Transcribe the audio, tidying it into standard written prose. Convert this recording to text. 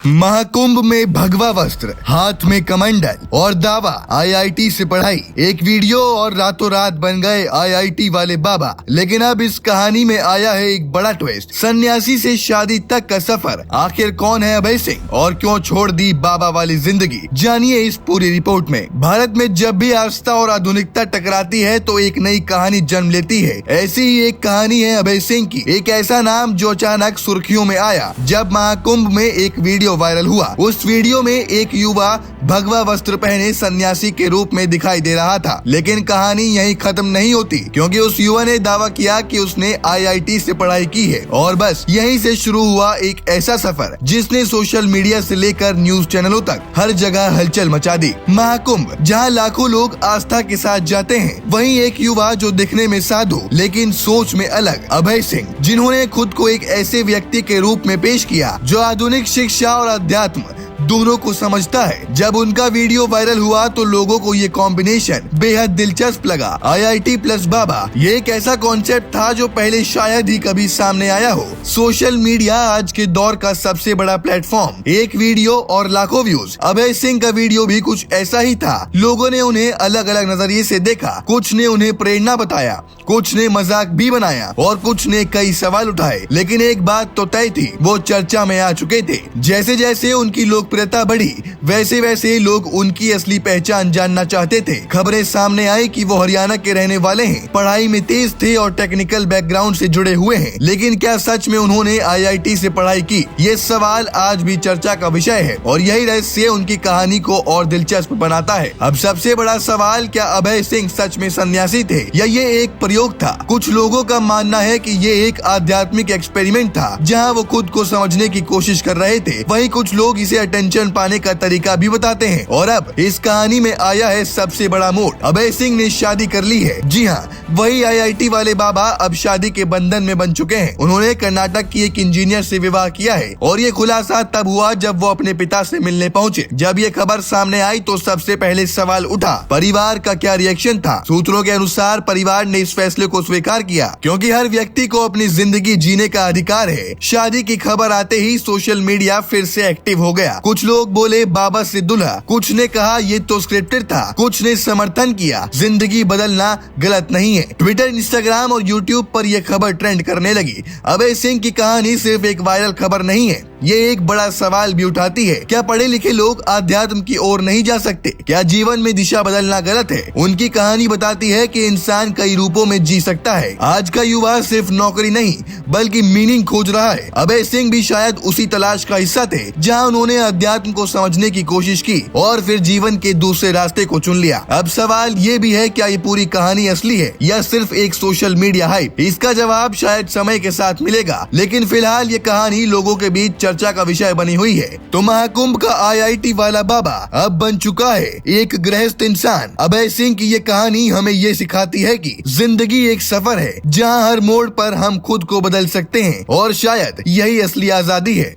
महाकुंभ में भगवा वस्त्र, हाथ में कमंडल और दावा आईआईटी से पढ़ाई। एक वीडियो और रातों रात बन गए आईआईटी वाले बाबा। लेकिन अब इस कहानी में आया है एक बड़ा ट्विस्ट। सन्यासी से शादी तक का सफर। आखिर कौन है अभय सिंह और क्यों छोड़ दी बाबा वाली जिंदगी, जानिए इस पूरी रिपोर्ट में। भारत में जब भी आस्था और आधुनिकता टकराती है तो एक नई कहानी जन्म लेती है। ऐसी ही एक कहानी है अभय सिंह की। एक ऐसा नाम जो अचानक सुर्खियों में आया जब महाकुंभ में एक वीडियो वायरल हुआ। उस वीडियो में एक युवा भगवा वस्त्र पहने सन्यासी के रूप में दिखाई दे रहा था। लेकिन कहानी यहीं खत्म नहीं होती, क्योंकि उस युवा ने दावा किया कि उसने आईआईटी से पढ़ाई की है। और बस यहीं से शुरू हुआ एक ऐसा सफर जिसने सोशल मीडिया से लेकर न्यूज चैनलों तक हर जगह हलचल मचा दी। महाकुंभ, जहां लाखों लोग आस्था के साथ जाते हैं, वहीं एक युवा जो दिखने में साधु लेकिन सोच में अलग, अभय सिंह, जिन्होंने खुद को एक ऐसे व्यक्ति के रूप में पेश किया जो आधुनिक शिक्षा और अध्यात्म दोनों को समझता है। जब उनका वीडियो वायरल हुआ तो लोगों को ये कॉम्बिनेशन बेहद दिलचस्प लगा। आईआईटी प्लस बाबा, ये एक ऐसा कॉन्सेप्ट था जो पहले शायद ही कभी सामने आया हो। सोशल मीडिया आज के दौर का सबसे बड़ा प्लेटफॉर्म, एक वीडियो और लाखों व्यूज। अभय सिंह का वीडियो भी कुछ ऐसा ही था। लोगों ने उन्हें अलग अलग नजरिए से देखा। कुछ ने उन्हें प्रेरणा बताया, कुछ ने मजाक भी बनाया और कुछ ने कई सवाल उठाए। लेकिन एक बात तो तय थी, वो चर्चा में आ चुके थे। जैसे जैसे उनकी लोकप्रियता बढ़ी, वैसे वैसे लोग उनकी असली पहचान जानना चाहते थे। खबरें सामने आई कि वो हरियाणा के रहने वाले हैं, पढ़ाई में तेज थे और टेक्निकल बैकग्राउंड से जुड़े हुए हैं। लेकिन क्या सच में उन्होंने आईआईटी से पढ़ाई की? ये सवाल आज भी चर्चा का विषय है और यही रहस्य उनकी कहानी को और दिलचस्प बनाता है। अब सबसे बड़ा सवाल, क्या अभय सिंह सच में सन्यासी थे या ये एक प्रयोग था? कुछ लोगों का मानना है कि ये एक आध्यात्मिक एक्सपेरिमेंट था जहाँ वो खुद को समझने की कोशिश कर रहे थे। वहीं कुछ लोग इसे अटेंशन पाने का तरीका भी बताते हैं। और अब इस कहानी में आया है सबसे बड़ा मोड़। अभय सिंह ने शादी कर ली है। जी हाँ, वही आईआईटी वाले बाबा अब शादी के बंधन में बन चुके हैं। उन्होंने कर्नाटक की एक इंजीनियर से विवाह किया है और ये खुलासा तब हुआ जब वो अपने पिता से मिलने पहुंचे। जब ये खबर सामने आई तो सबसे पहले सवाल उठा, परिवार का क्या रिएक्शन था? सूत्रों के अनुसार परिवार ने इस फैसले को स्वीकार किया, क्योंकि हर व्यक्ति को अपनी जिंदगी जीने का अधिकार है। शादी की खबर आते ही सोशल मीडिया फिर से एक्टिव हो गया। कुछ लोग बोले बाबा से दुल्हा, कुछ ने कहा ये तो स्क्रिप्टेड था, कुछ ने समर्थन किया, जिंदगी बदलना गलत नहीं है। ट्विटर, इंस्टाग्राम और यूट्यूब पर यह खबर ट्रेंड करने लगी। अभय सिंह की कहानी सिर्फ एक वायरल खबर नहीं है, ये एक बड़ा सवाल भी उठाती है। क्या पढ़े लिखे लोग आध्यात्म की ओर नहीं जा सकते? क्या जीवन में दिशा बदलना गलत है? उनकी कहानी बताती है कि इंसान कई रूपों में जी सकता है। आज का युवा सिर्फ नौकरी नहीं बल्कि मीनिंग खोज रहा है। अभय सिंह भी शायद उसी तलाश का हिस्सा थे, जहां उन्होंने अध्यात्म को समझने की कोशिश की और फिर जीवन के दूसरे रास्ते को चुन लिया। अब सवाल ये भी है, क्या ये पूरी कहानी असली है या सिर्फ एक सोशल मीडिया हाइप? इसका जवाब शायद समय के साथ मिलेगा, लेकिन फिलहाल ये कहानी लोगों के बीच चर्चा का विषय बनी हुई है। तो महाकुंभ का आईआईटी वाला बाबा अब बन चुका है एक गृहस्थ इंसान। अभय सिंह की ये कहानी हमें ये सिखाती है कि जिंदगी एक सफर है, जहां हर मोड़ पर हम खुद को बदल सकते हैं और शायद यही असली आजादी है।